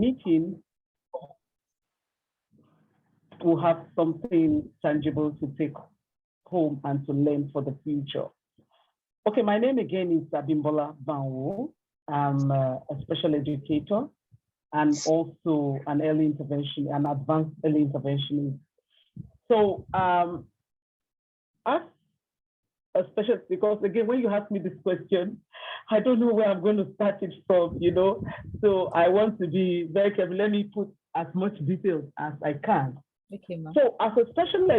meeting will have something tangible to take home and to learn for the future. Okay, my name again is Abimbola Banwo. I'm a special educator and also an advanced early interventionist. So as a special, because again, when you ask me this question, I don't know where I'm going to start it from, so I want to be very careful. Let me put as much detail as I can. Okay, ma'am. So as a special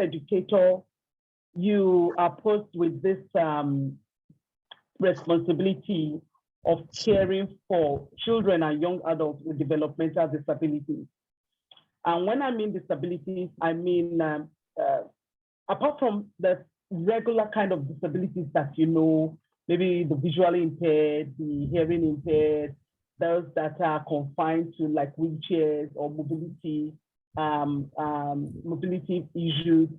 educator, you are posed with this responsibility of caring for children and young adults with developmental disabilities. And when I mean disabilities, I mean, apart from the regular kind of disabilities that maybe the visually impaired, the hearing impaired, those that are confined to like wheelchairs or mobility issues.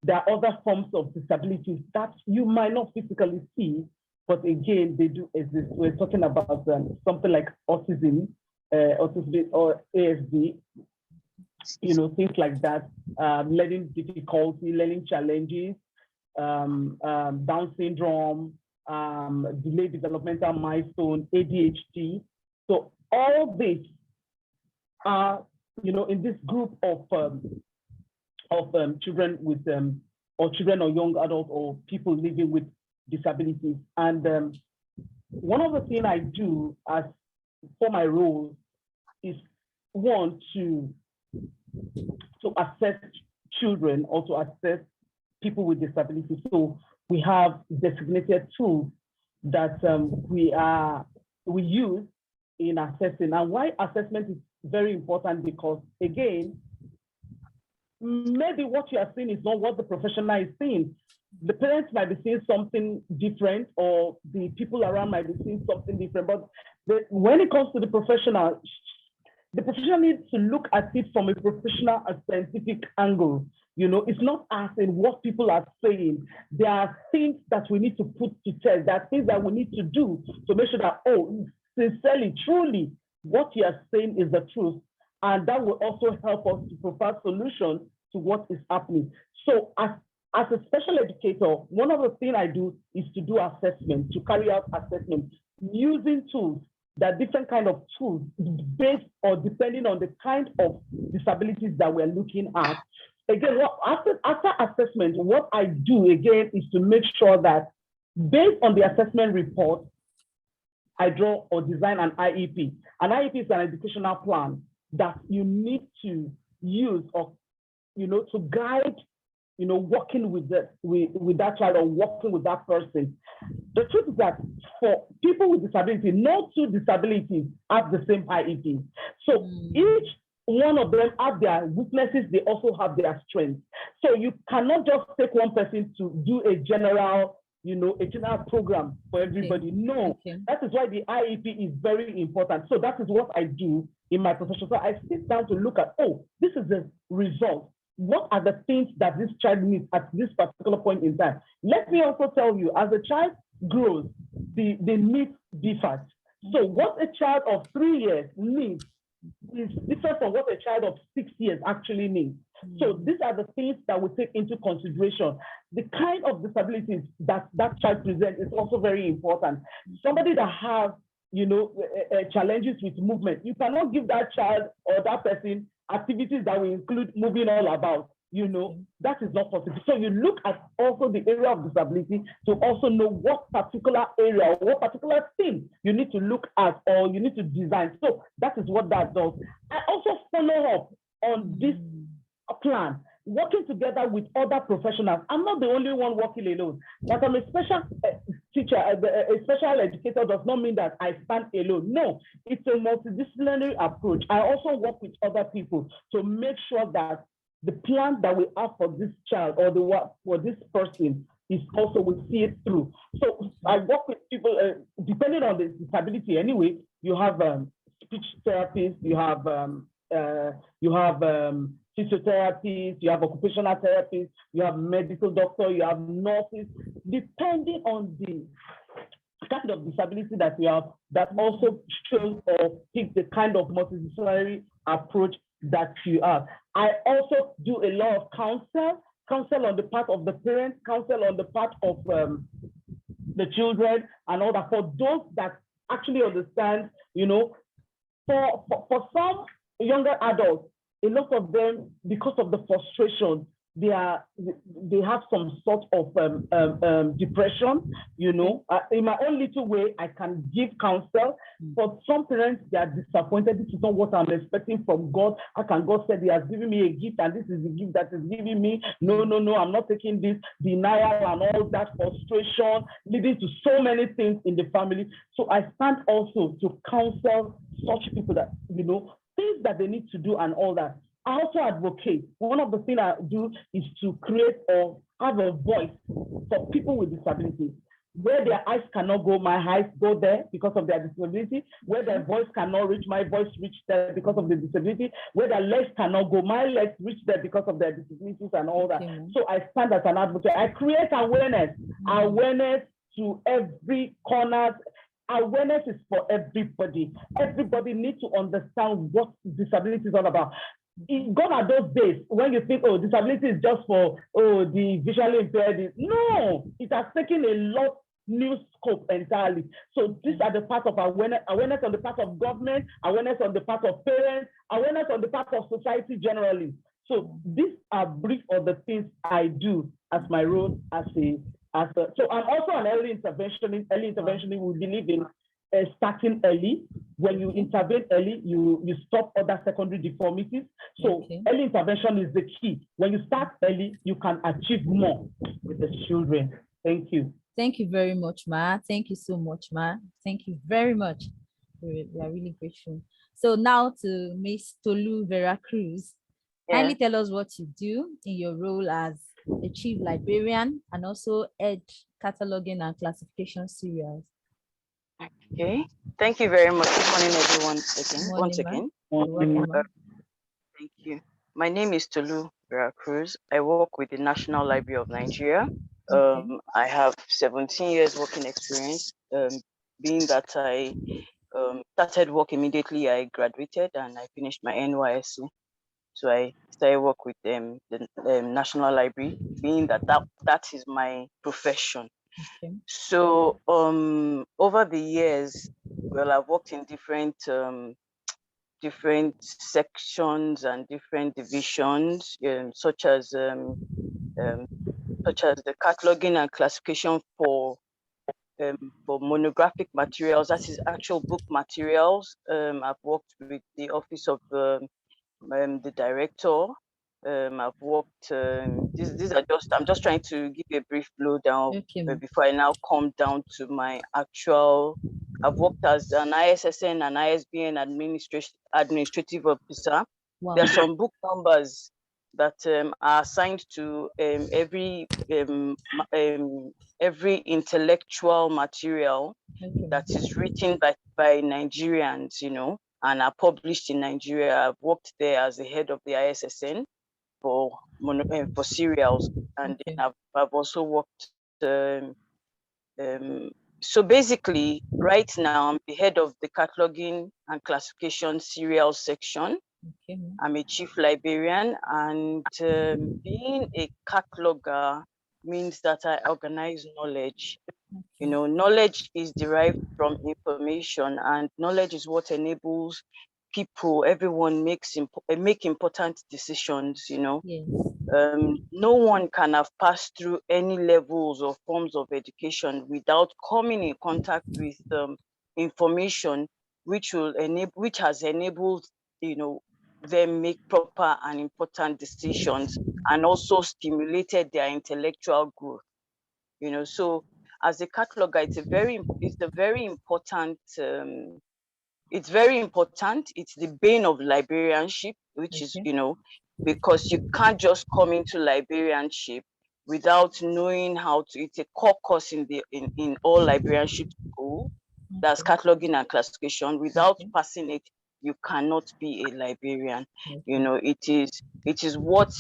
There are other forms of disabilities that you might not physically see, but again, they do exist. We're talking about something like autism or ASD, things like that, learning difficulty, learning challenges, Down syndrome, delayed developmental milestone, ADHD. So all this are, in this group of children with or children or young adults or people living with disabilities. And one of the things I do for my role is one to assess children or to assess people with disabilities. So we have designated tools that we use in assessing. And why assessment is very important, because again, maybe what you are seeing is not what the professional is seeing. The parents might be seeing something different, or the people around might be seeing something different. But when it comes to the professional needs to look at it from a professional and scientific angle. It's not as in what people are saying. There are things that we need to put to test. There are things that we need to do to make sure that, sincerely, truly, what you are saying is the truth. And that will also help us to provide solutions to what is happening. So as a special educator, one of the things I do is to do assessment, to carry out assessment using tools. There are different kind of tools based or depending on the kind of disabilities that we're looking at. Again, after assessment, what I do again is to make sure that based on the assessment report, I draw or design an IEP. An IEP is an educational plan that you need to use or, to guide, working with that child or working with that person. The truth is that for people with disability, no two disabilities have the same IEP. So each one of them have their weaknesses, they also have their strengths. So you cannot just take one person to do a general program for everybody. Okay. No, okay. That is why the IEP is very important. So that is what I do in my profession. So I sit down to look at, this is the result. What are the things that this child needs at this particular point in time? Let me also tell you, as a child grows, the needs differ. So what a child of 3 years needs is different from what a child of 6 years actually needs. So these are the things that we take into consideration. The kind of disabilities that child presents is also very important. Somebody that has, challenges with movement, you cannot give that child or that person activities that will include moving all about. That is not possible. So you look at also the area of disability to also know what particular area or what particular thing you need to look at or you need to design. So that is what that does. I also follow up on this plan, working together with other professionals. I'm not the only one working alone. But I'm a special teacher, a special educator does not mean that I stand alone. No, it's a multidisciplinary approach. I also work with other people to make sure that the plan that we have for this child or for this person is also, we see it through. So I work with people, depending on the disability anyway, you have speech therapists, you have physiotherapists, you have occupational therapists, you have medical doctor, you have nurses, depending on the kind of disability that you have that also shows or picks the kind of multidisciplinary approach that you have. I also do a lot of counsel on the part of the parents, counsel on the part of the children and all that, for those that actually understand, you know, for some younger adults, a lot of them, because of the frustration, they have some sort of depression, you know. In my own little way, I can give counsel. For some parents, they are disappointed. This is not what I'm expecting from God. How can God say He has given me a gift and this is the gift that is giving me? No, I'm not taking this. Denial and all that, frustration, leading to so many things in the family. So I stand also to counsel such people that, you know, things that they need to do and all that. I also advocate. One of the things I do is to create or have a voice for people with disabilities. Where their eyes cannot go, my eyes go there because of their disability. Where their voice cannot reach, my voice reach there because of the disability. Where their legs cannot go, my legs reach there because of their disabilities and all that. So I stand as an advocate. I create awareness to every corner. Awareness is for everybody. Everybody needs to understand what disability is all about. Gone are those days when you think, oh, disability is just for the visually impaired. No, it has taken a lot new scope entirely. So these are the part of awareness on the part of government, awareness on the part of parents, awareness on the part of society generally. So these are brief of the things I do as my role so I'm also an early interventionist. Early interventionist, we believe in starting early. When you intervene early, you stop other secondary deformities. So early intervention is the key. When you start early, you can achieve more with the children. Thank you. Thank you very much, Ma. Thank you so much, Ma. Thank you very much. We are really grateful. So now to Miss Tolu Vera Cruz. Kindly tell us what you do in your role as a chief librarian and also head cataloging and classification serials. Okay, thank you very much. Good morning, everyone. Once again. Thank you. My name is Tolu Vera Cruz. I work with the National Library of Nigeria. I have 17 years working experience, being that I started work immediately. I graduated and I finished my NYSC. So I started work with the National Library, being that is my profession. Okay. So over the years, well, I've worked in different sections and different divisions, such as the cataloging and classification for monographic materials, that is actual book materials. I've worked with the office of the director. I've worked. These are just. I'm just trying to give you a brief blowdown before I now come down to my actual. I've worked as an ISSN and ISBN administrative officer. Wow. There are some book numbers that are assigned to every intellectual material that is written by Nigerians, you know, and are published in Nigeria. I've worked there as the head of the ISSN for serials, and I've also worked. So basically, right now, I'm the head of the cataloging and classification serial section. Okay. I'm a chief librarian, and being a cataloger means that I organize knowledge. Okay. You know, knowledge is derived from information, and knowledge is what enables people, everyone make important decisions, you know. Yes. No one can have passed through any levels or forms of education without coming in contact with information which has enabled, you know, them make proper and important decisions, and also stimulated their intellectual growth. You know, so as a cataloger, it's very important. It's very important. It's the bane of librarianship, which is, you know, because you can't just come into librarianship without knowing how to. It's a core course in all librarianship school. That's cataloging and classification. Without passing it, you cannot be a librarian. You know, it is what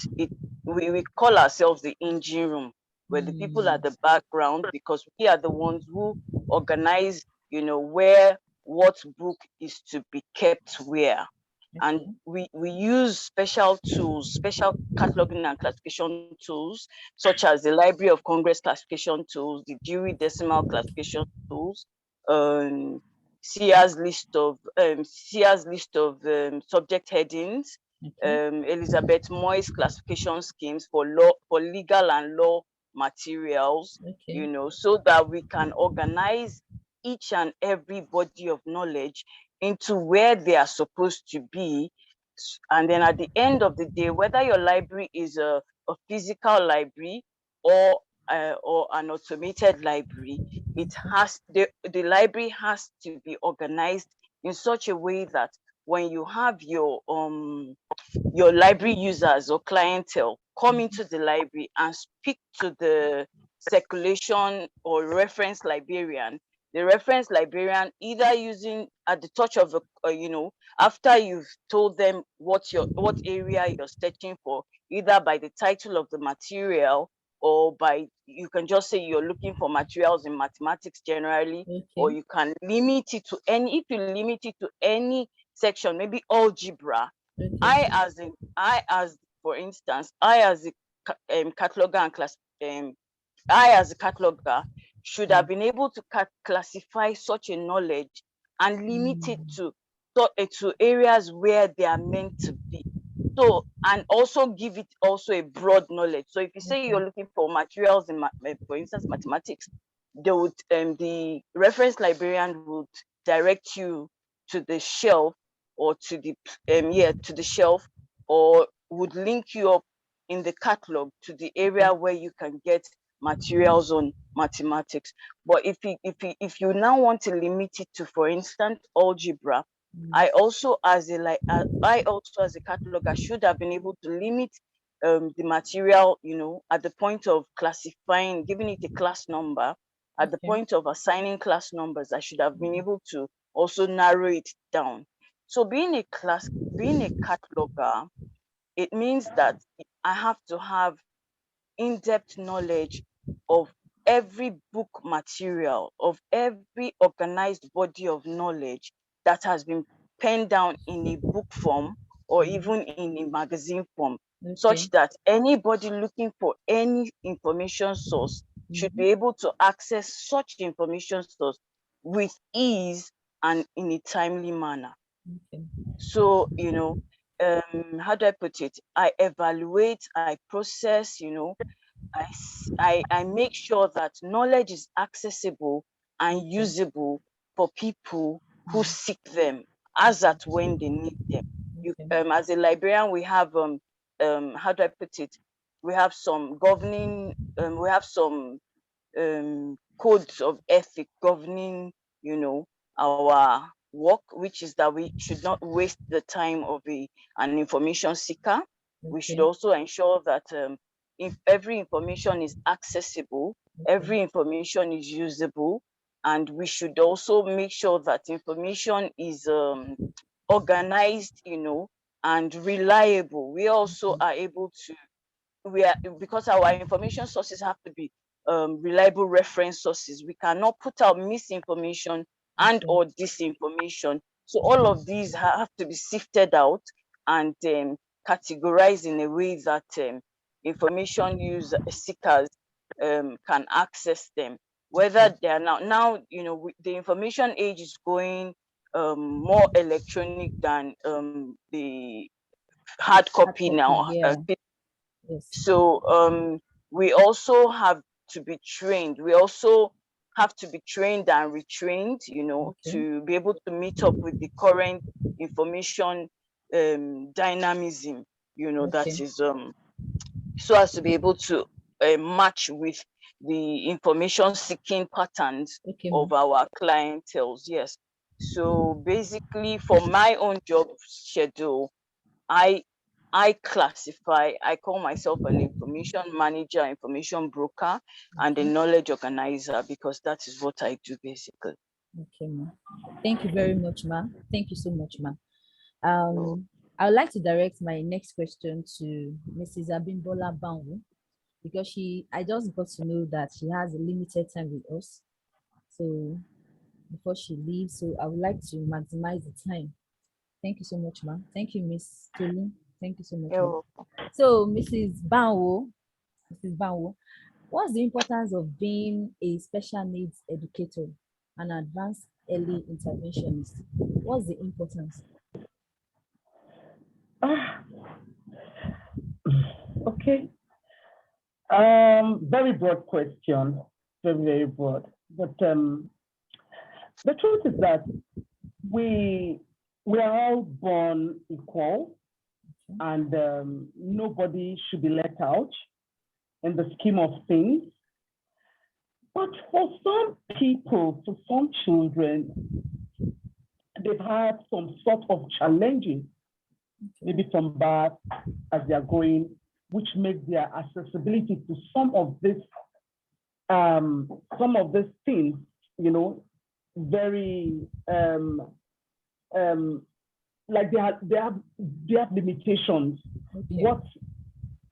we call ourselves the engine room We're the people at the background, because we are the ones who organize, where what book is to be kept where. And we use special tools, special cataloging and classification tools, such as the Library of Congress classification tools, the Dewey Decimal classification tools, Sears list of subject headings, Elizabeth Moy's classification schemes for legal and law materials, so that we can organize each and every body of knowledge into where they are supposed to be. And then at the end of the day, whether your library is a physical library or an automated library, the library has to be organized in such a way that when you have your library users or clientele come into the library and speak to the circulation or reference librarian, the reference librarian, either using at the touch of after you've told them what area you're searching for, either by the title of the material, or you can just say you're looking for materials in mathematics generally, or you can limit it to if you limit it to any section, maybe algebra. I as for instance, I as a cataloger and I as a cataloger should have been able to classify such a knowledge and limit it to areas where they are meant to be. So, and also give it also a broad knowledge. So if you say you're looking for materials in, for instance, mathematics, the reference librarian would direct you to the shelf, or to the shelf, or would link you up in the catalog to the area where you can get materials on mathematics. But if you now want to limit it to, for instance, algebra, I also as a cataloger should have been able to limit the material, at the point of classifying, giving it a class number, at the point of assigning class numbers. I should have been able to also narrow it down. So being a cataloger, it means that I have to have in-depth knowledge of every book material, of every organized body of knowledge that has been penned down in a book form or even in a magazine form, such that anybody looking for any information source should be able to access such information source with ease and in a timely manner. So, how do I put it? I evaluate, I process, I make sure that knowledge is accessible and usable for people who seek them as at when they need them. As a librarian, we have how do I put it? We have some governing, we have some codes of ethic governing, our work, which is that we should not waste the time of an information seeker. We should also ensure that if every information is accessible, every information is usable, and we should also make sure that information is organized, and reliable. We also are able to, because our information sources have to be reliable reference sources. We cannot put out misinformation and or disinformation. So all of these have to be sifted out and categorized in a way that information seekers can access them. Whether they are now the information age is going more electronic than the hard copy now. So we also have to be trained. We also have to be trained and retrained, to be able to meet up with the current information dynamism, that is so as to be able to match with the information seeking patterns of our clientele. Yes. So basically, for my own job schedule, I classify, I call myself an information manager, information broker, and a knowledge organizer, because that is what I do basically. Okay, ma. Thank you very much, ma. Thank you so much, ma. I would like to direct my next question to Mrs. Abimbola Banwo. because I just got to know that she has a limited time with us. So before she leaves, so I would like to maximize the time. Thank you so much, ma'am. Thank you, Miss Tolu. Thank you so much, ma'am. So, Mrs. Banwo, what's the importance of being a special needs educator, an advanced early interventionist? What's the importance? Okay. Very broad question. Very, very broad. But the truth is that we are all born equal, and nobody should be let out in the scheme of things. But for some people, for some children, they've had some sort of challenges, maybe from birth as they are growing, which makes their accessibility to some of these things, very like they have limitations. Okay. What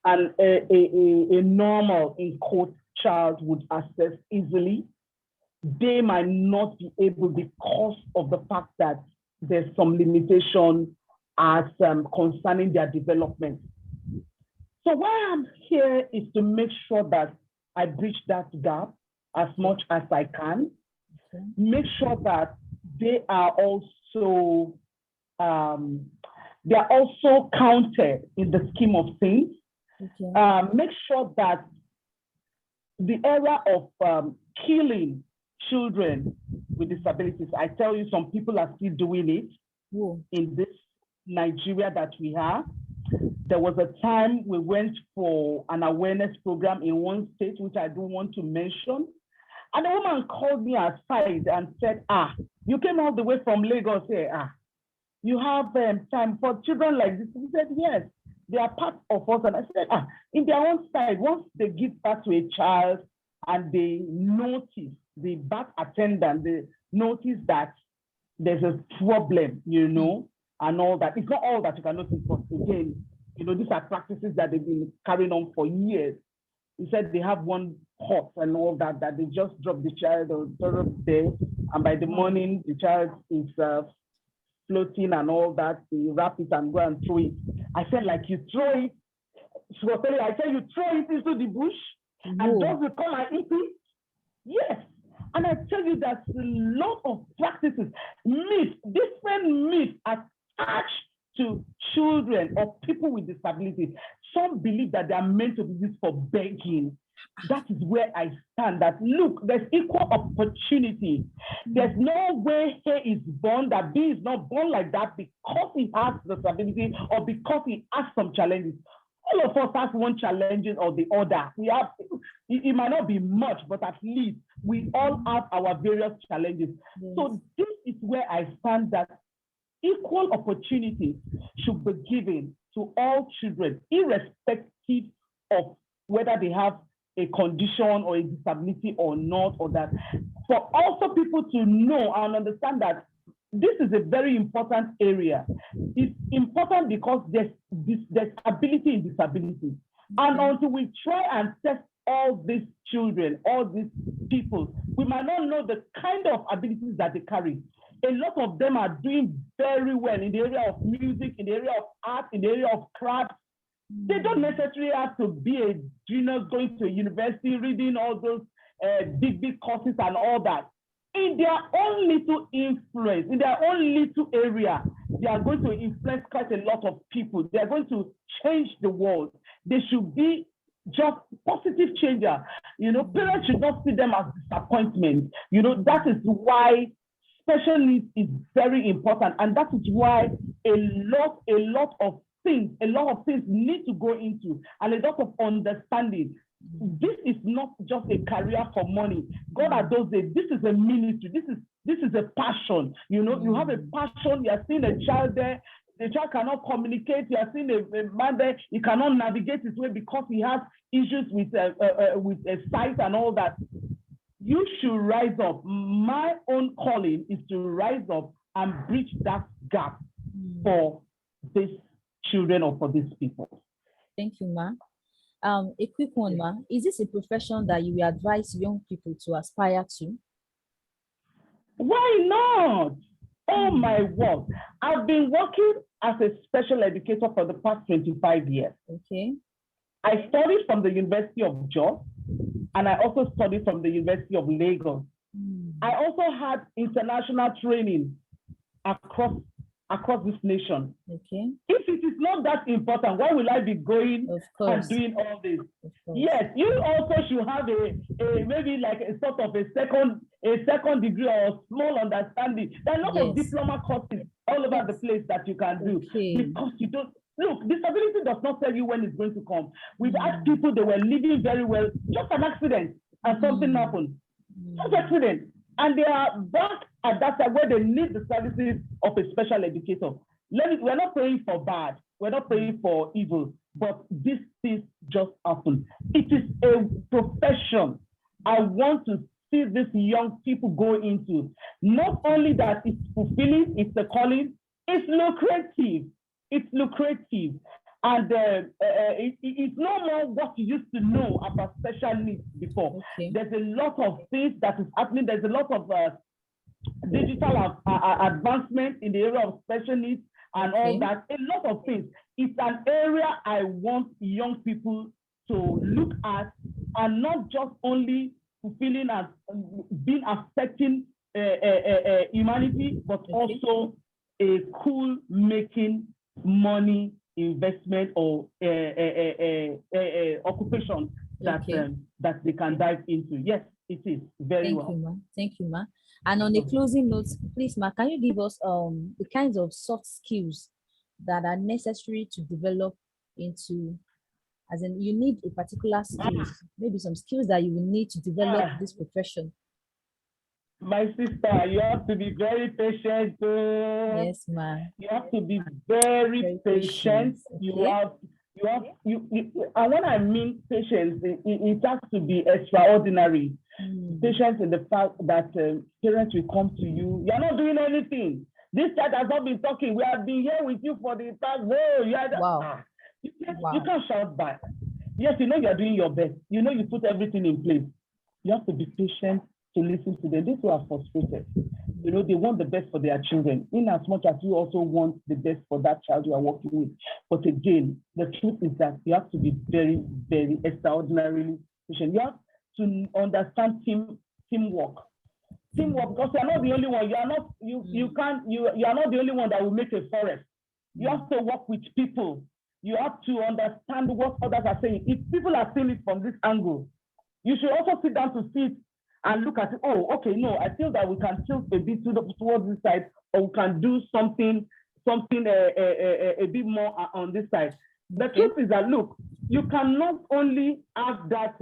a normal, in quote, child would access easily, they might not be able because of the fact that there's some limitation as concerning their development. So why I'm here is to make sure that I bridge that gap as much as I can. Okay. Make sure that they are also counted in the scheme of things. Okay. Make sure that the era of killing children with disabilities, I tell you, some people are still doing it. Whoa. In this Nigeria that we have. There was a time we went for an awareness program in one state, which I don't want to mention. And a woman called me aside and said, you came all the way from Lagos here. You have time for children like this? He said, yes, they are part of us. And I said, in their own side, once they give birth to a child and they notice, the birth attendant, they notice that there's a problem, and all that. It's not all that you can notice, but again, these are practices that they've been carrying on for years. He said they have one pot and all that they just drop the child or throw it there, and by the morning, the child is floating and all that. They wrap it and go and throw it. I said, like, you throw it. She was telling me, I said, you throw it into the bush, and dogs will come and eat it? Yes. And I tell you, there's a lot of practices, myths, different myths attached to children or people with disabilities. Some believe that they are meant to be used for begging. That is where I stand, that look, there's equal opportunity. There's no way A is born that B is not born like that because he has disability or because he has some challenges. All of us have one challenge or the other. We have, it might not be much, but at least we all have our various challenges. Yes. So this is where I stand, that equal opportunity should be given to all children, irrespective of whether they have a condition or a disability or not, or that. For also people to know and understand that this is a very important area. It's important because there's ability in disability. And until we try and test all these children, all these people, we might not know the kind of abilities that they carry. A lot of them are doing very well in the area of music, in the area of art, in the area of craft. They don't necessarily have to be a genius going to a university, reading all those big courses and all that. In their own little influence, in their own little area, they are going to influence quite a lot of people. They are going to change the world. They should be just positive changer. Parents should not see them as disappointment. That is why special needs is very important. And that is why a lot of things need to go into, and a lot of understanding. This is not just a career for money. God at those days, this is a ministry. This is a passion. You have a passion. You are seeing a child there. The child cannot communicate. You are seeing a man there. He cannot navigate his way because he has issues with sight and all that. You should rise up. My own calling is to rise up and bridge that gap for these children or for these people. Thank you, Ma. A quick one, ma. Is this a profession that you will advise young people to aspire to? Why not? Oh my word. I've been working as a special educator for the past 25 years. Okay. I studied from the University of Jos, and I also studied from the University of Lagos. I also had international training across this nation. Okay. If it is not that important, why will I be going and doing all this? Yes, you also should have a maybe like a sort of a second degree or small understanding. There are a lot of diploma courses all over the place that you can do, because you don't look. Disability does not tell you when it's going to come. We've asked people, they were living very well, just an accident, and something happened. Just accident. And they are back at that time where they need the services of a special educator. We're not praying for bad, we're not praying for evil, but this thing just happened. It is a profession I want to see these young people go into. Not only that it's fulfilling, it's a calling, it's lucrative. It's lucrative. And it's no more what you used to know about special needs before. Okay. There's a lot of things that is happening. There's a lot of digital advancement in the area of special needs and all that. A lot of things. It's an area I want young people to look at, and not just only fulfilling and being affecting humanity, but also a cool making money investment or occupation that that they can dive into. Yes, it is very well. Thank you, ma. Thank you, ma. And on a closing note, please, ma, can you give us the kinds of soft skills that are necessary to develop into, as in you need a particular skill, maybe some skills that you will need to develop this profession? My sister, you have to be very patient. Yes, ma'am. You have to be very patient. Okay. And when I mean patience, it has to be extraordinary. Patience in the fact that parents will come to you. You're not doing anything. This child has not been talking. We have been here with you for the past. You can't shout back. Yes, you know you're doing your best. You know you put everything in place. You have to be patient to listen to them. These who are frustrated, you know, they want the best for their children, in as much as you also want the best for that child you are working with. But again, the truth is that you have to be very, very extraordinarily patient. You have to understand teamwork. Teamwork, because you are not the only one. You are not the only one that will make a forest. You have to work with people. You have to understand what others are saying. If people are seeing it from this angle, you should also sit down to see it and look at it. Oh, okay, no, I feel that we can tilt a bit towards this side, or we can do something a bit more on this side. The truth is that, look, you cannot only have that,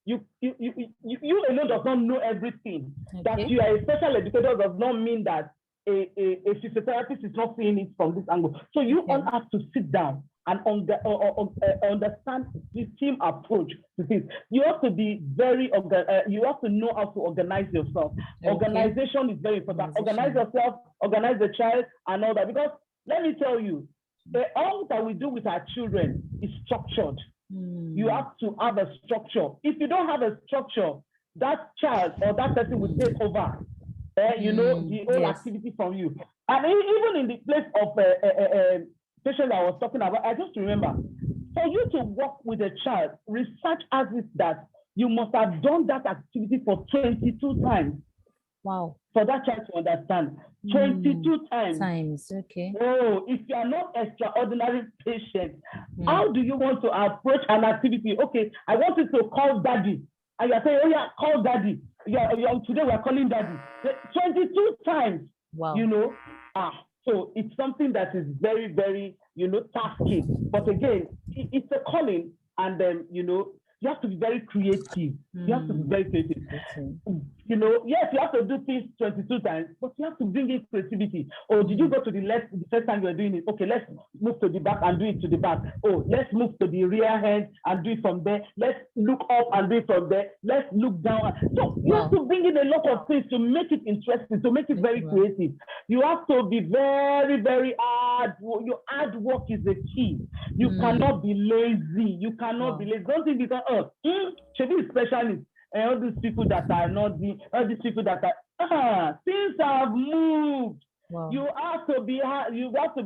you alone does not know everything. Okay. That you are a special educator does not mean that a physiotherapist is not seeing it from this angle. So you all have to sit down and understand the team approach to this. You have to be you have to know how to organize yourself. Okay. Organization is very important. Organize yourself, organize the child, and all that. Because let me tell you, all that we do with our children is structured. You have to have a structure. If you don't have a structure, that child or that person will take over. You know, the whole activity from you. And even in the place of patient I was talking about, I just remember, for you to work with a child, research has it that you must have done that activity for 22 times. Wow. For that child to understand. 22 times. Okay. Oh, if you are not extraordinary patient, how do you want to approach an activity? Okay, I want you to call daddy. And you are saying, oh yeah, call daddy. Today we are calling daddy. 22 times. Wow. You know, so it's something that is very, very, you know, tasky. But again, it's a calling, and then, you know, you have to be very creative. You have to be very creative. yes, you have to do things 22 times, but you have to bring in creativity. Or did you go to the left the first time you were doing it? Okay, let's move to the back and do it to the back. Oh, let's move to the rear hand and do it from there. Let's look up and do it from there. Let's look down. So you have to bring in a lot of things to make it interesting, to make it very creative. You have to be very, very hard. Your hard work is the key. You cannot be lazy. You cannot be lazy. Don't think because, should be a specialist. And all these people that are not all these people that are things have moved. Wow. You have to be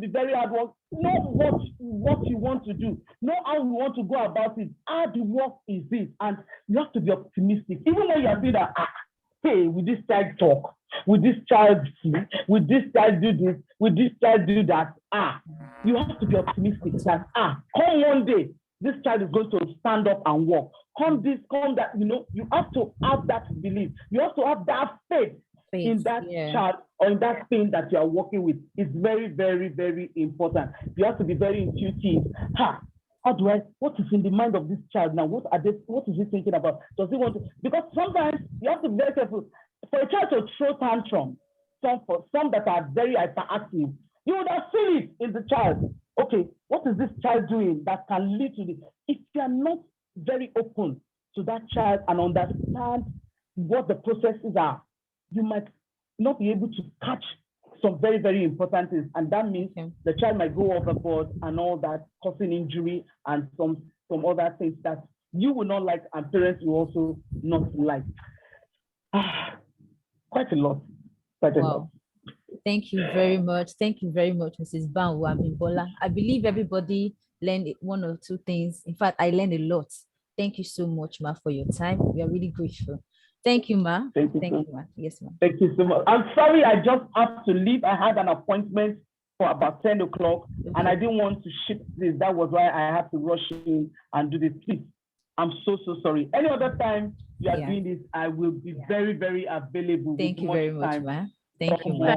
very hard work. Know what you want to do. Know how you want to go about it. Hard work is it, and you have to be optimistic. Even when you are saying that, hey, will this child talk? Will this child see? Will this child do this? Will this child do that? You have to be optimistic that come one day, this child is going to stand up and walk. Come that, you have to have that belief. You have to have that faith in that child or in that thing that you are working with. It's very, very, very important. You have to be very intuitive. What is in the mind of this child now? What is he thinking about? Does he want to? Because sometimes you have to be very careful. For a child to throw tantrum, some that are very hyperactive, you would have seen it in the child. Okay, what is this child doing that can lead to this? If you are not very open to that child and understand what the processes are, you might not be able to catch some very, very important things. And that means the child might go overboard and all that, causing injury and some other things that you will not like and parents will also not like. Quite a lot. Quite a lot. Thank you very much. Thank you very much, Mrs. Banwo Abimbola. I believe everybody learned one or two things. In fact, I learned a lot. Thank you so much, Ma, for your time. We are really grateful. Thank you, Ma. Thank you, Ma. Yes, Ma. Thank you so much. I'm sorry, I just have to leave. I had an appointment for about 10 o'clock, and I didn't want to shift this. That was why I had to rush in and do this. Please, I'm so sorry. Any other time you are doing this, I will be very, very available. Thank you very much, Ma. Thank you, Ma.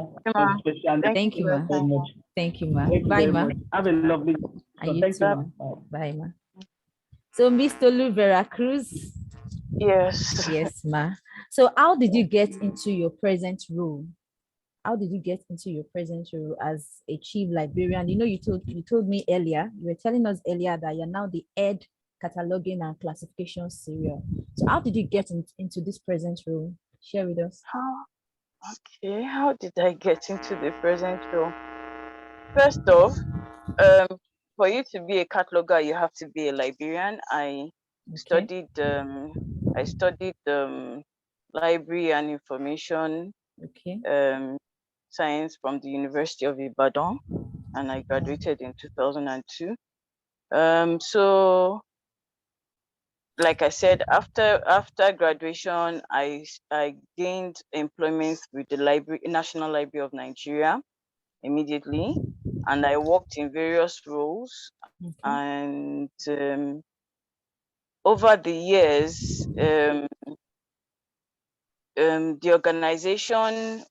Thank you, Ma. Thank you, Ma. Bye, Ma. Have a lovely day. Thank you, Ma. Bye, Ma. So, Miss Tolu, Vera, Cruz. Yes. Yes, Ma. So, how did you get into your present role? How did you get into your present role as a chief librarian? You told me earlier, you were telling us earlier that you're now the head cataloging and classification serial. So, how did you get into this present role? Share with us. Okay, how did I get into the present role? First off, for you to be a cataloger, you have to be a librarian. I studied library and information science from the University of Ibadan, and I graduated in 2002. So, like I said, after graduation, I gained employment with the National Library of Nigeria immediately, and I worked in various roles. And over the years, the organization,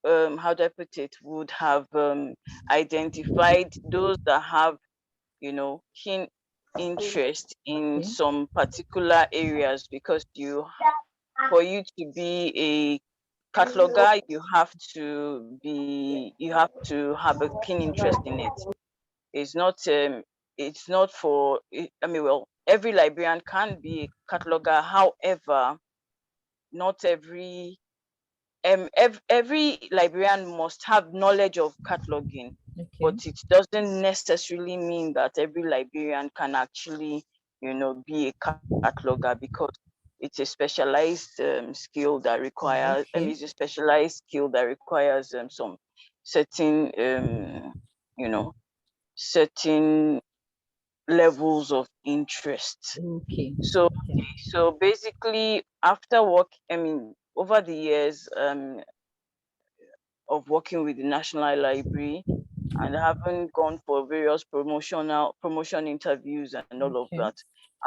how do I put it, would have identified those that have, keen interest in some particular areas, because for you to be a cataloger, you have to have a keen interest in it. It's not for, every librarian can be a cataloger. However, not every librarian must have knowledge of cataloging, but it doesn't necessarily mean that every librarian can actually, be a cataloger, because it's a specialized skill that requires, it's a specialized skill that requires some certain, certain levels of interest. So basically, after work, over the years of working with the National Library and having gone for various promotion interviews and all of that,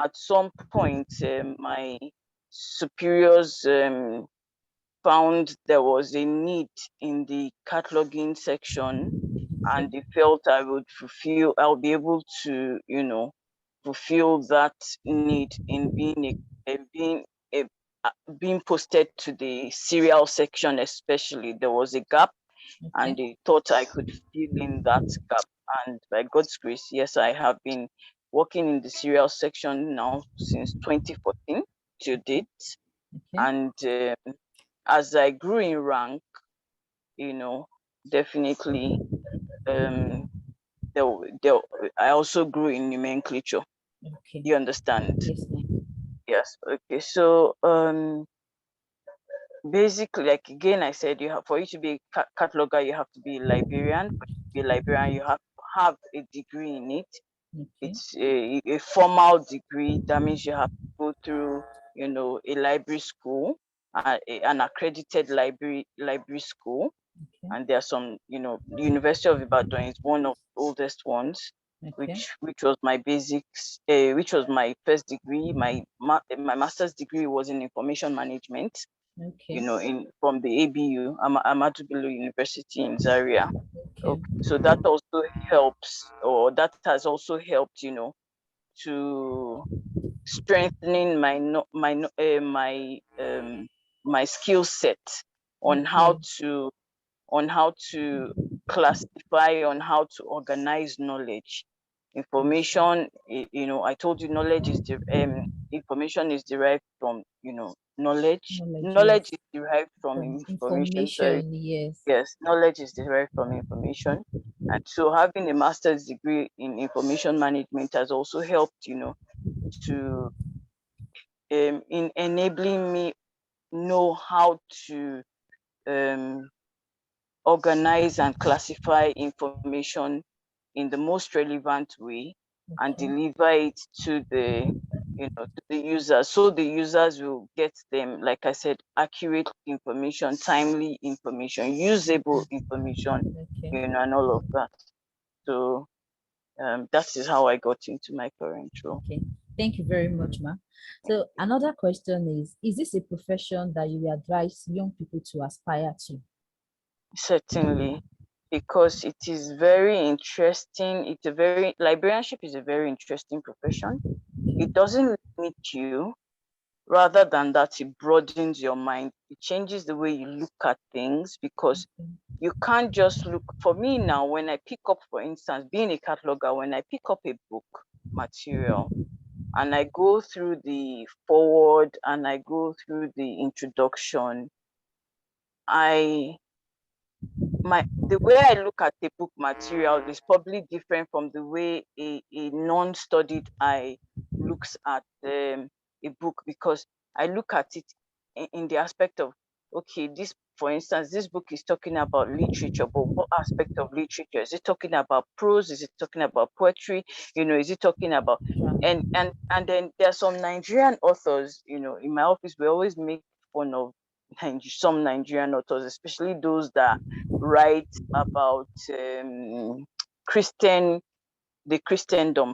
at some point, my superiors found there was a need in the cataloging section, and they felt I'll be able to, fulfill that need in being a being posted to the serial section, especially, there was a gap, and they thought I could fill in that gap. And by God's grace, yes, I have been working in the serial section now since 2014 to date. And as I grew in rank, definitely, I also grew in nomenclature. You understand? Yes, ma'am. Yes. Okay. So basically, like again, I said, for you to be a cataloger, you have to be a librarian. For you to be a librarian, you have to have a degree in it. It's a formal degree. That means you have to go through, a library school, an accredited library school. And there are some, the University of Ibadan is one of the oldest ones, which was my basics, which was my first degree. My master's degree was in information management. From the ABU, Ahmadu Bello University in Zaria. So that also helps, or that has also helped, to strengthening my skill set on how to classify, on how to organize knowledge. Information, I told you information is derived from, knowledge. Knowledge is derived from information. Yes, knowledge is derived from information. And so having a master's degree in information management has also helped, to in enabling me know how to organize and classify information in the most relevant way and deliver it to the users, so the users will get them, like I said, accurate information, timely information, usable information, and all of that. So that is how I got into my current role. Thank you very much, ma. So another question is this a profession that you advise young people to aspire to? Certainly, because it is very interesting. Librarianship is a very interesting profession. It doesn't limit you. Rather than that, it broadens your mind. It changes the way you look at things, because you can't just look. For me now, when I pick up, for instance, being a cataloger, when I pick up a book material and I go through the forward and I go through the introduction, the way I look at the book material is probably different from the way a non-studied eye looks at a book, because I look at it in the aspect of, okay, this, for instance, this book is talking about literature, but what aspect of literature? Is it talking about prose? Is it talking about poetry? Is it talking about, and then there are some Nigerian authors, in my office, we always make fun of some Nigerian authors, especially those that write about the Christendom,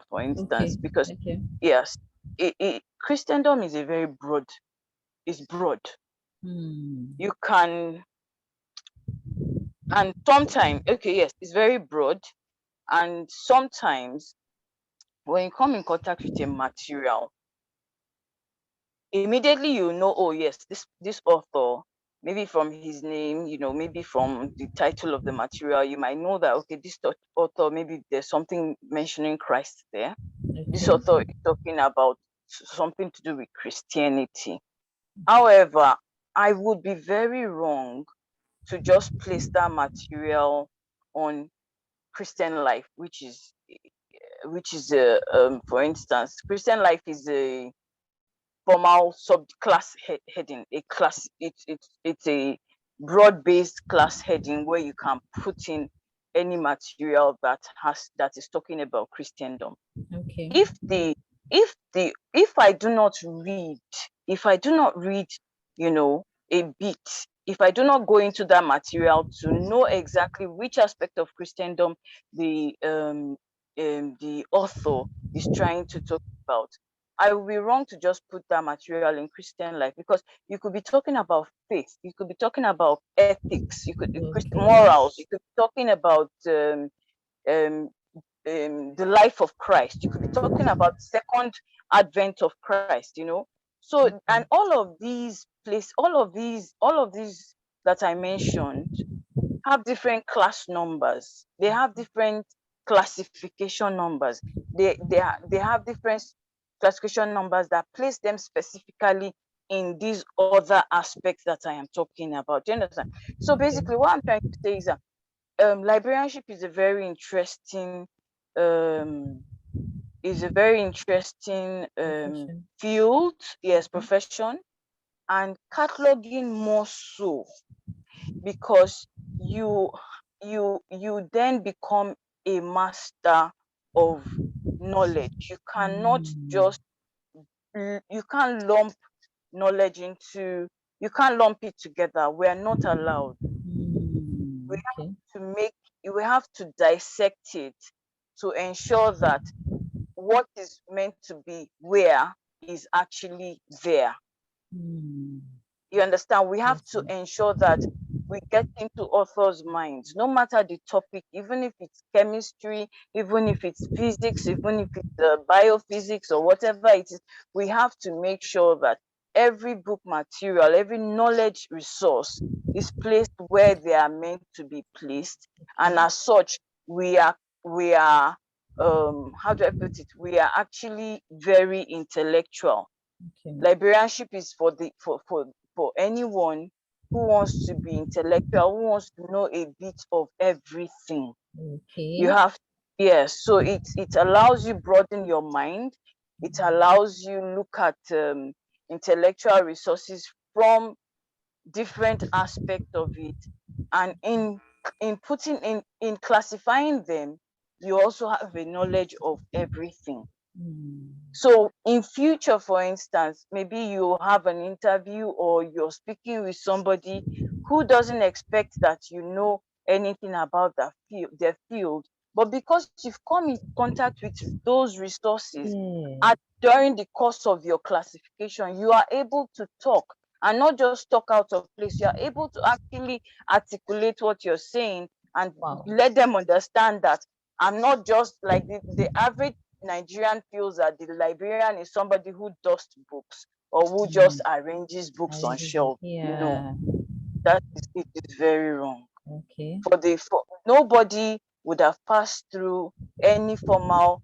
for instance, because yes, Christendom is broad. You can, and sometimes, yes, it's very broad, and sometimes when you come in contact with a material, immediately you know, oh yes, this author, maybe from his name, maybe from the title of the material, you might know that, okay, this author, maybe there's something mentioning Christ there. This author is talking about something to do with Christianity. However, I would be very wrong to just place that material on Christian life, which is for instance, Christian life is a formal subclass heading, a class. It's a broad-based class heading where you can put in any material that is talking about Christendom. If I do not read, a bit, if I do not go into that material to know exactly which aspect of Christendom the author is trying to talk about, I will be wrong to just put that material in Christian life, because you could be talking about faith, you could be talking about ethics, you could be morals, you could be talking about the life of Christ, you could be talking about second advent of Christ, So, and all of these that I mentioned have different class numbers. They have different classification numbers. They have different classification numbers that place them specifically in these other aspects that I am talking about. Do you understand? So basically, what I'm trying to say is that librarianship is a very interesting field, yes, profession, and cataloging more so, because you then become a master of knowledge. You cannot just you can't lump knowledge into, you can't lump it together. We are not allowed. We have to we have to dissect it to ensure that what is meant to be where is actually there. You understand? We have to ensure that we get into authors' minds, no matter the topic, even if it's chemistry, even if it's physics, even if it's biophysics or whatever it is. We have to make sure that every book material, every knowledge resource is placed where they are meant to be placed. And as such, we are how do I put it? We are actually very intellectual. Librarianship is for anyone who wants to be intellectual, who wants to know a bit of everything. You have, yes. So it allows you broaden your mind. It allows you look at intellectual resources from different aspects of it, and in putting in classifying them, you also have a knowledge of everything. So in future, for instance, maybe you have an interview or you're speaking with somebody who doesn't expect that you know anything about their field, but because you've come in contact with those resources during the course of your classification, you are able to talk, and not just talk out of place. You are able to actually articulate what you're saying and let them understand that I'm not just like the average Nigerian feels that the librarian is somebody who dusts books or who just arranges books on shelves. No, it is very wrong. Nobody would have passed through any formal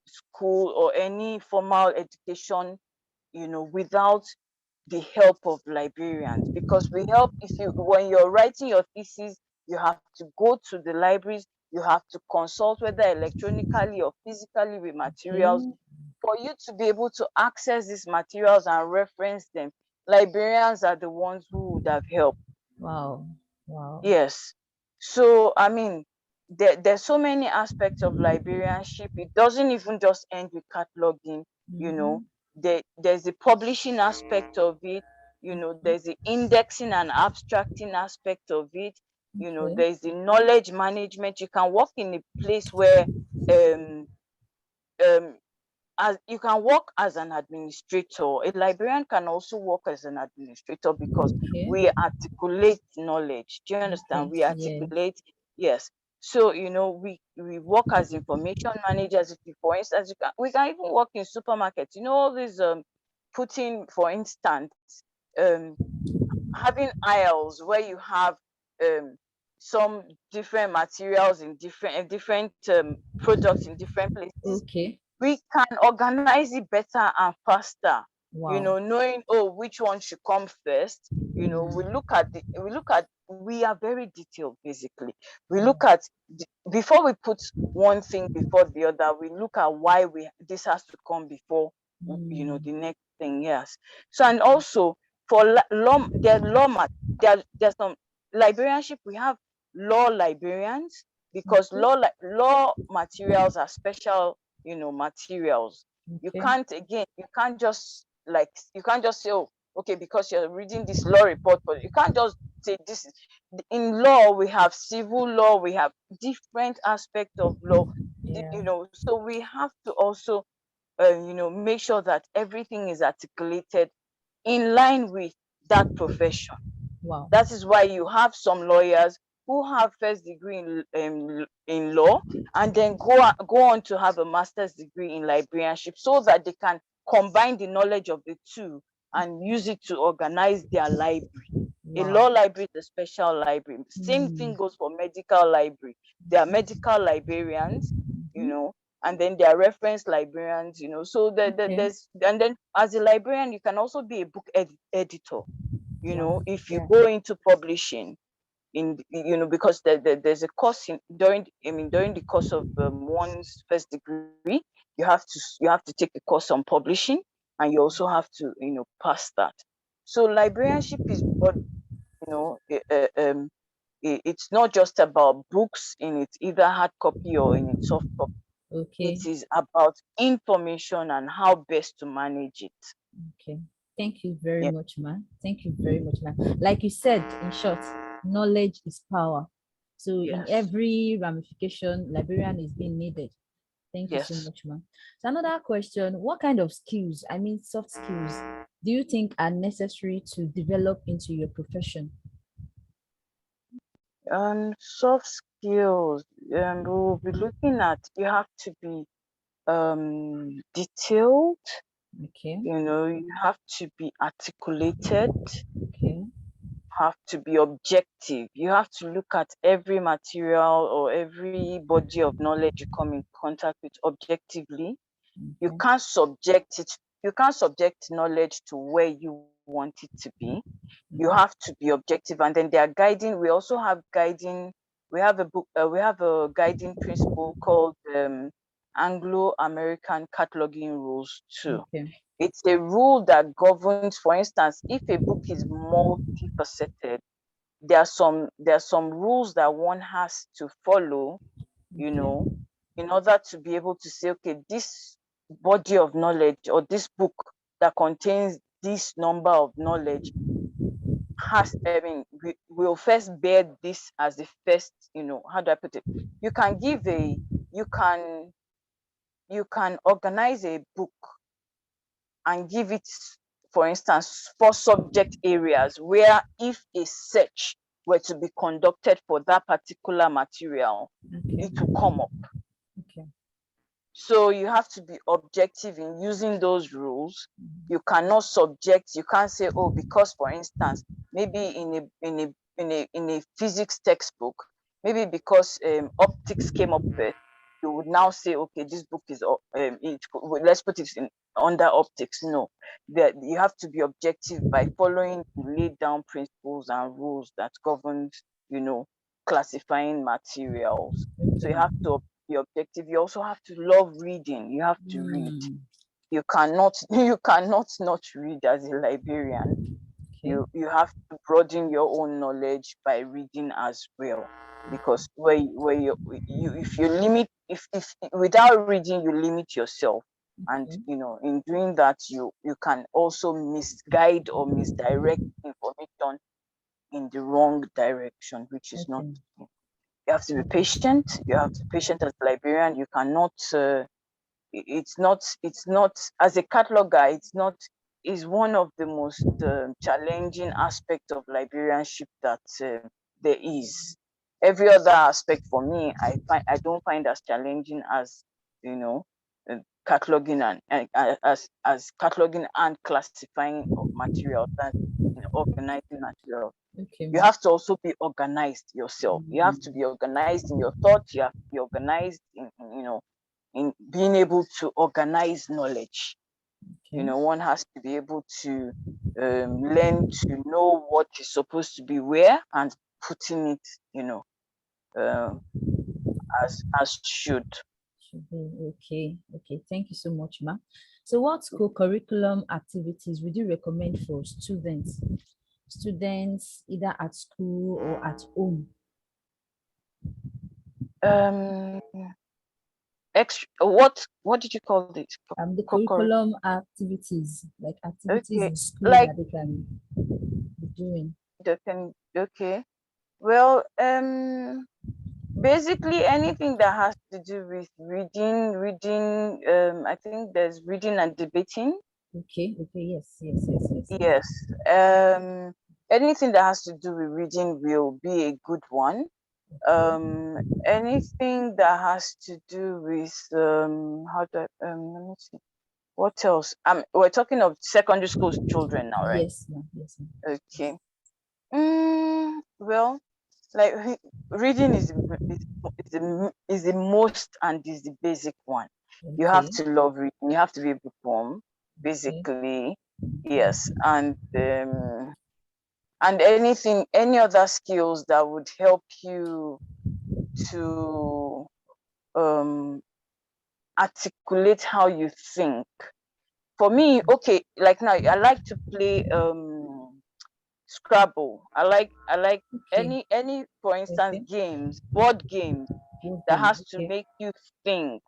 school or any formal education, without the help of librarians, because we help. When you're writing your thesis, you have to go to the libraries, you have to consult, whether electronically or physically, with materials. For you to be able to access these materials and reference them, librarians are the ones who would have helped. Wow. Yes. So I mean, there's so many aspects of librarianship. It doesn't even just end with cataloging. There's the publishing aspect of it. There's the indexing and abstracting aspect of it. There's the knowledge management. You can work in a place where as you can work as an administrator. A librarian can also work as an administrator, because we articulate knowledge. Do you understand? We articulate, yes. So we work as information managers. For instance, we can even work in supermarkets. All these putting, for instance, having aisles where you have some different materials in different products in different places. We can organize it better and faster. Knowing which one should come first. We are very detailed. Basically, we look at before we put one thing before the other. We look at why this has to come before the next thing. Yes. So, and also for law, there's some librarianship. We have law librarians, because law materials are special materials. You can't just say, oh, okay, because you're reading this law report, but you can't just say this. In law, we have civil law, we have different aspects of law. So we have to also make sure that everything is articulated in line with that profession. That is why you have some lawyers who have first degree in law, and then go on to have a master's degree in librarianship, so that they can combine the knowledge of the two and use it to organize their library. A Wow. law library is a special library. Same thing goes for medical library. There are medical librarians, you know, and then there are reference librarians, you know. So there's, and then as a librarian, you can also be a book editor, you know, if you go into publishing. You know, because there's a course during the course of one's first degree, you have to take a course on publishing, and you also have to, you know, pass that. So librarianship is what, you know, it's not just about books in its either hard copy or in its soft copy. Okay. It is about information and how best to manage it. Okay. Thank you very much, man. Thank you very much, man. Like you said, in short, knowledge is power. So in every ramification, librarian is being needed. Thank you so much, man. So another question, what kind of skills, I mean soft skills, do you think are necessary to develop into your profession? Soft skills, we'll be looking at, you have to be detailed. Okay. You know, you have to be articulated. Okay. Have to be objective. You have to look at every material or every body of knowledge you come in contact with objectively. Okay. You can't subject it. You can't subject knowledge to where you want it to be. You have to be objective, and then they are guiding. We also have guiding. We have a book. We have a guiding principle called Anglo-American cataloging rules too. Okay. It's a rule that governs, for instance, if a book is multifaceted, there are some rules that one has to follow, you know, in order to be able to say, okay, this body of knowledge or this book that contains this number of knowledge has, we'll first bear this as the first, you know, how do I put it? You can organize a book and give it, for instance, 4 subject areas where if a search were to be conducted for that particular material, it will come up. Okay. So you have to be objective in using those rules. You cannot subject, you can't say, oh, because for instance, maybe in a physics textbook, maybe because optics came up first, you would now say, okay, this book is let's put it in under optics. No, that you have to be objective by following the laid down principles and rules that govern, you know, classifying materials. So you have to be objective. You also have to love reading. You have to read. You cannot not read as a librarian. You have to broaden your own knowledge by reading as well, because where you if you limit, if without reading you limit yourself, and you know, in doing that you can also misguide or misdirect information in the wrong direction, which is not. You have to be patient. You have to be patient as a librarian. You cannot. It's not as a cataloger. It's not. Is one of the most challenging aspects of librarianship that there is. Every other aspect for me, I don't find as challenging as, you know, cataloging and as cataloging and classifying of materials and, you know, organizing materials. You have to also be organized yourself. You have to be organized in your thoughts. You have to be organized in, you know, in being able to organize knowledge. You know, one has to be able to learn to know what is supposed to be where and putting it, you know, as should. Okay. Thank you so much, ma. So what co-curriculum activities would you recommend for students either at school or at home? What did you call this? The curriculum activities, like activities in school like, that they can be doing. Okay. Well, basically anything that has to do with reading. I think there's reading and debating. Okay. Yes. Yes. Anything that has to do with reading will be a good one. Anything that has to do with how do I, let me see. What else? We're talking of secondary school children now, right? Yes, ma'am. Yes, ma'am. Okay. Well, like reading is the most and is the basic one. You have Okay. to love reading. You have to be a bookworm, Okay. basically. Yes, and any other skills that would help you to articulate how you think. For me, okay, like now I like to play Scrabble. I like Okay. any for instance Okay. board games Good that game. has to Okay. make you think.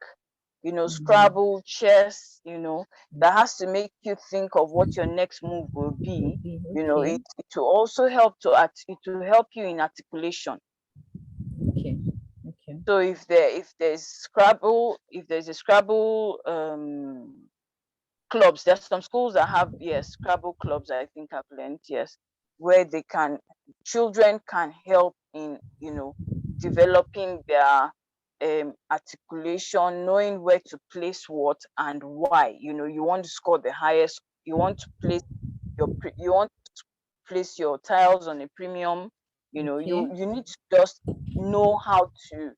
Mm. Scrabble, chess, that has to make you think of what your next move will be. Okay. It will also help it will help you in articulation. Okay. Okay. So if there's Scrabble, if there's a Scrabble clubs, there's some schools that have, yes, Scrabble clubs, I think I've learned, yes, where children can help in, developing their articulation, knowing where to place what and why. You want to score the highest, you want to place your tiles on a premium. Okay. You need to just know how to,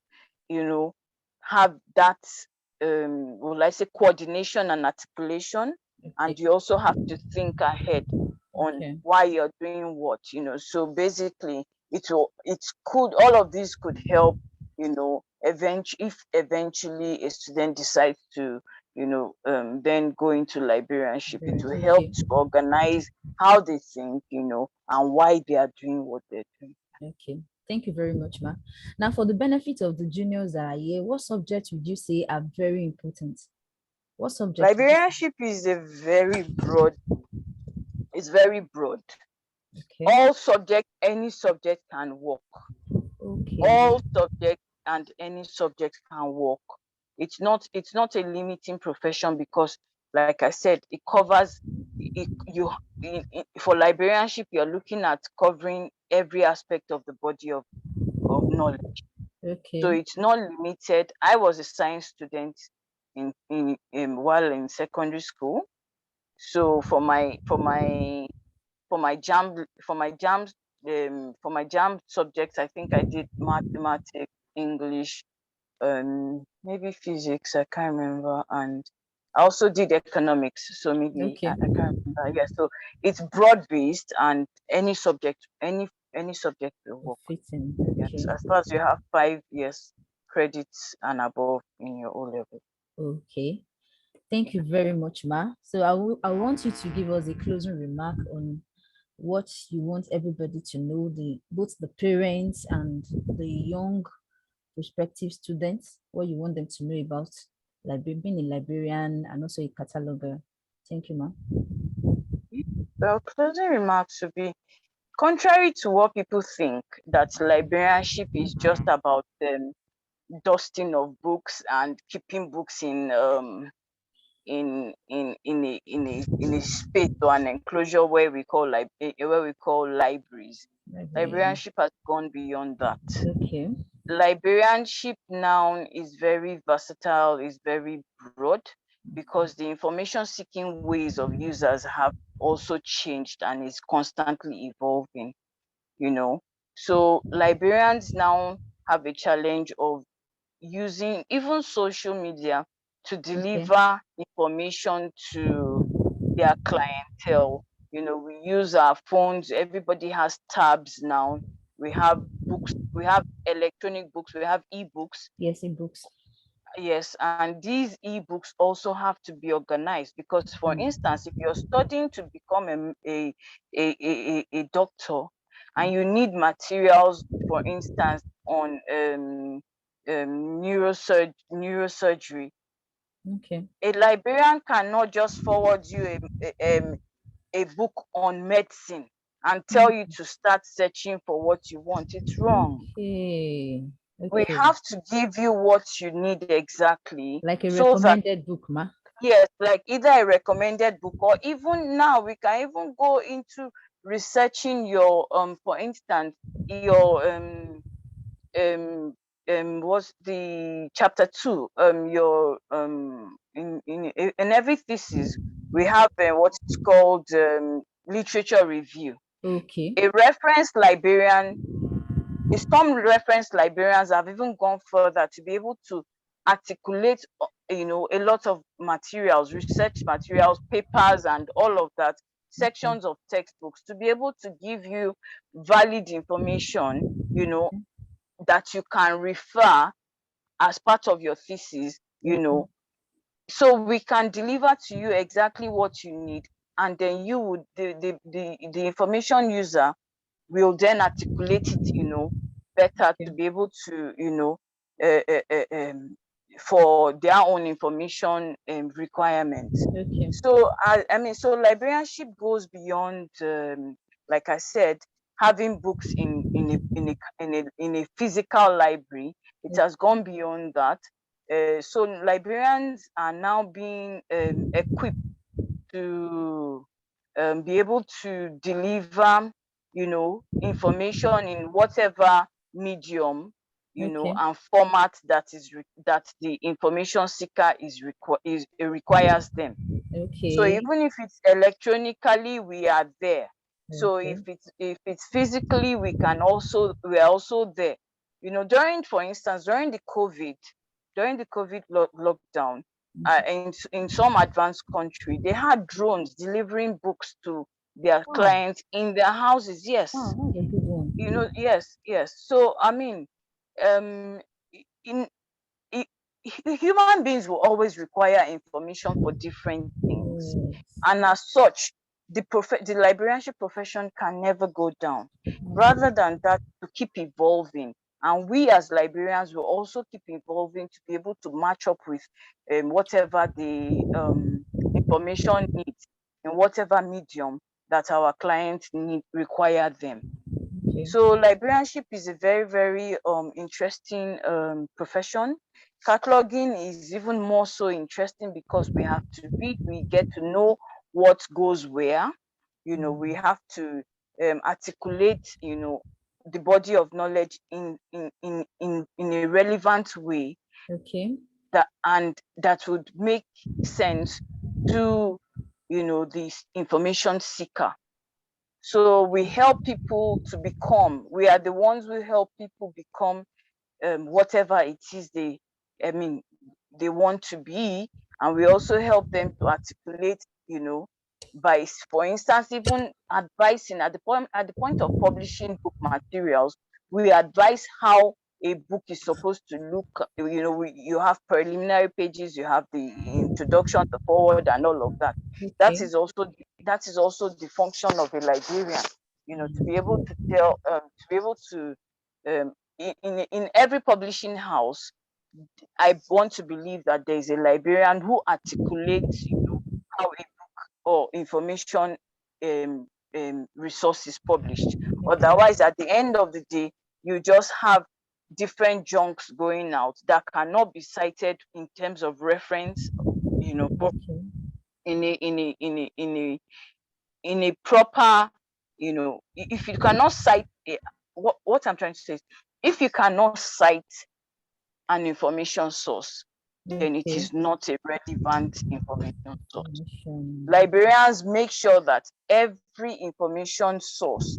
have that will I say coordination and articulation, Okay. and you also have to think ahead on Okay. why you're doing what. So basically all of these could help, if eventually a student decides to, then go into librarianship. It will help Okay. to organize how they think, and why they are doing what they're doing. Okay. Thank you very much, ma. Now, for the benefit of the juniors that are here, what subjects would you say are very important? What subject would you say? Librarianship is it's very broad. Okay. All subject, any subject can work. Okay. All subjects and any subject can work. It's not a limiting profession, because like I said, it covers for librarianship, you're looking at covering every aspect of the body of knowledge. So Okay. it's not limited. I was a science student while in secondary school. So for my jam subjects, I think I did mathematics, English, maybe physics, I can't remember, and I also did economics. So maybe Okay. I can't remember. Yeah, so it's broad based, and any subject will work. Fitting. Yes, Okay. as long as you have 5 years credits and above in your O level. Okay. Thank you very much, ma. So I want you to give us a closing remark on what you want everybody to know, both the parents and the young prospective students, what you want them to know about being a librarian and also a cataloger. Thank you, ma'am. Well, closing remarks would be, contrary to what people think, that librarianship is just about dusting of books and keeping books in a space or an enclosure where we call libraries. Librarian. Librarianship has gone beyond that. Okay. Librarianship now is very versatile, is very broad, because the information seeking ways of users have also changed and is constantly evolving. So librarians now have a challenge of using even social media to deliver information to their clientele. We use our phones, everybody has tabs now. We have books, we have electronic books, we have ebooks. Yes, in books. Yes, and these ebooks also have to be organized, because, for instance, if you're studying to become a doctor, and you need materials, for instance, on neurosurgery, Okay. a librarian cannot just forward you a book on medicine and tell you to start searching for what you want. It's wrong. Okay. We Okay. have to give you what you need exactly, Like a so that, recommended book, ma. yes, like either a recommended book, or even now we can even go into researching your for instance, your what's the chapter 2, your in every thesis, we have what's called literature review. Okay. A reference librarian, some reference librarians have even gone further to be able to articulate, a lot of materials, research materials, papers, and all of that, sections of textbooks, to be able to give you valid information, that you can refer as part of your thesis, so we can deliver to you exactly what you need, and then you would the information user will then articulate it, better to be able to, for their own information requirements. Okay. So so librarianship goes beyond, like I said, having books in a physical library. It has gone beyond that. So librarians are now being equipped to be able to deliver, information in whatever medium, and format that the information seeker requires them. Okay. So even if it's electronically, we are there. So if it's physically, we are also there. For instance, during the COVID lockdown, in some advanced country, they had drones delivering books to their clients in their houses. Yes. Wow, that's a good one. Yes. So I mean, in human beings will always require information for different things, and as such, the librarianship profession can never go down. Rather than that, to keep evolving, and we as librarians will also keep evolving to be able to match up with whatever the information needs in whatever medium that our clients require them. Okay. So librarianship is a very, very interesting profession. Cataloging is even more so interesting because we have to read, we get to know what goes where. We have to articulate, the body of knowledge in a relevant way. Okay. That would make sense to, the information seeker. So we help people to become. We are the ones who help people become whatever it is they want to be, and we also help them to articulate, by, for instance, even advising at the point of publishing book materials. We advise how a book is supposed to look. You have preliminary pages, you have the introduction, the forward, and all of that. Okay. That is also the function of a librarian. To be able to tell, to be able to, in every publishing house, I want to believe that there is a librarian who articulates, how a book or information resource is published. Otherwise, at the end of the day, you just have different junks going out that cannot be cited in terms of reference, in a proper, if you cannot cite what I'm trying to say is, if you cannot cite an information source, then it is not a relevant information source. Librarians make sure that every information source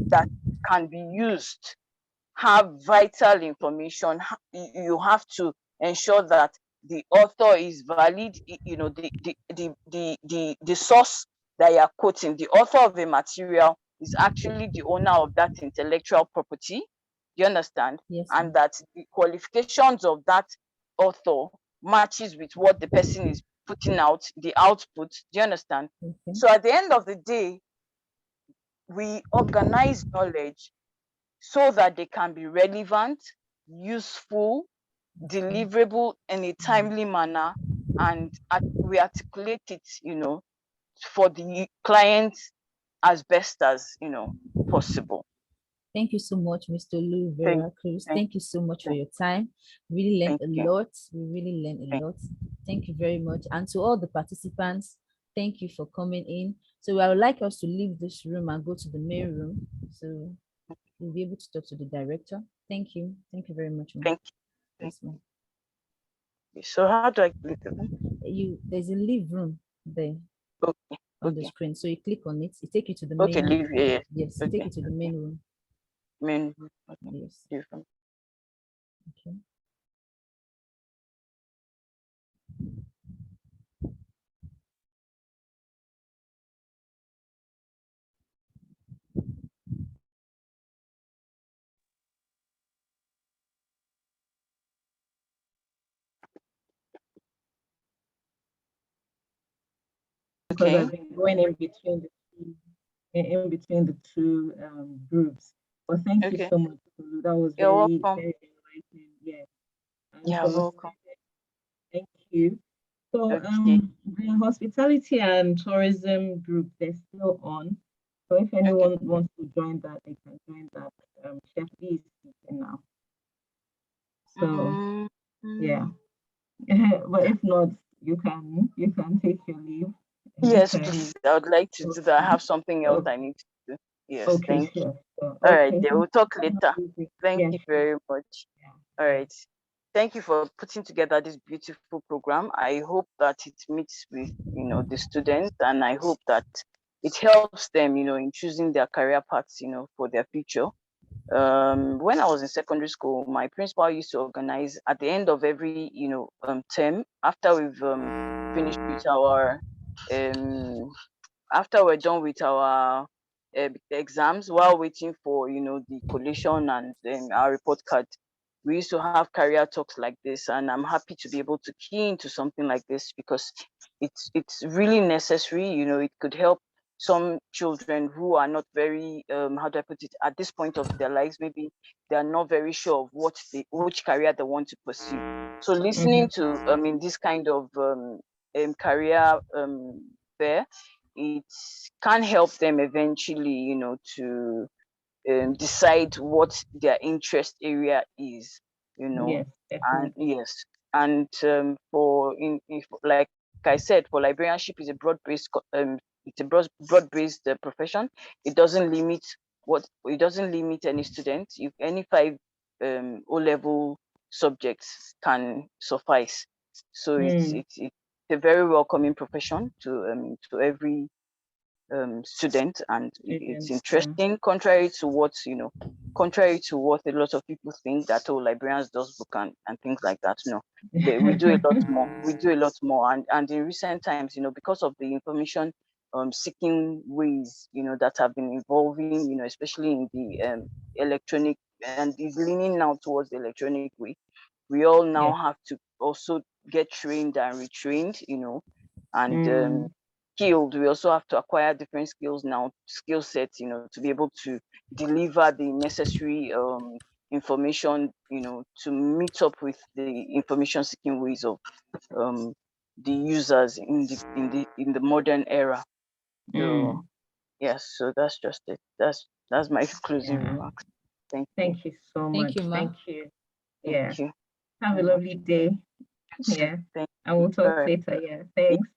that can be used have vital information. You have to ensure that the author is valid, the source that you are quoting, the author of a material is actually the owner of that intellectual property. You understand? Yes. And that the qualifications of that author matches with what the person is putting out, the output. Do you understand? Okay. So at the end of the day, we organize knowledge so that they can be relevant, useful, deliverable in a timely manner, and we articulate it, for the clients as best as possible. Thank you so much, Mr. Lou, Vera, Cruz. Thank you so much for your time. Really learned a lot. We really learned a lot. Thank you very much. And to all the participants, thank you for coming in. So I would like us to leave this room and go to the main room. So we'll be able to talk to the director. Thank you. Thank you very much, ma'am. Thank you. Yes, ma'am. So how do I click it? there's a leave room there Okay. on the screen. So you click on it, it take you to the Okay, main. leave here. Yes, it take you to the main room. Main. Yes. Leave room. Okay. Because Okay. I've been going in between the two groups. But thank you Okay. so much, Tolu. That was You're very, welcome. very enlightening. Yeah. And You're welcome. thank you. So Okay. the hospitality and tourism group, they're still on. So if anyone wants to join that, they can join that. Chef B is speaking now. So yeah. But if not, you can take your leave. Yes, please. I would like to do that. I have something else I need to do. Yes, Okay, thank you. sure. All right, Okay. then we'll talk later. Thank Yeah, you sure. very much. All right. Thank you for putting together this beautiful program. I hope that it meets with, the students, and I hope that it helps them, in choosing their career paths, for their future. When I was in secondary school, my principal used to organize at the end of every, term, after we've finished with our after we're done with our exams, while waiting for the collation and our report card, we used to have career talks like this, and I'm happy to be able to key into something like this because it's really necessary. It could help some children who are not very how do I put it, at this point of their lives, maybe they are not very sure of which career they want to pursue. So listening to this kind of career fair, it can help them eventually, to decide what their interest area is, Yes, and definitely. yes, and like I said, for librarianship is a it's a broad-based profession. It doesn't limit any student. If any five O-level subjects can suffice, so it's a very welcoming profession to every student, and it's interesting, contrary to what a lot of people think, that librarians does book and things like that. No, we do a lot more. And in recent times, because of the information seeking ways that have been evolving, especially in the electronic, and is leaning now towards the electronic way, we all now have to also get trained and retrained, and skilled. We also have to acquire different skill sets, to be able to deliver the necessary information, to meet up with the information seeking ways of the users in the modern era. So yes, so that's just it. That's my closing remarks. Thank you so much. Thank you, Ma. Thank you. Yeah. Thank you. Have a lovely day. Yeah. Thank And we'll talk later. Yeah. Thanks.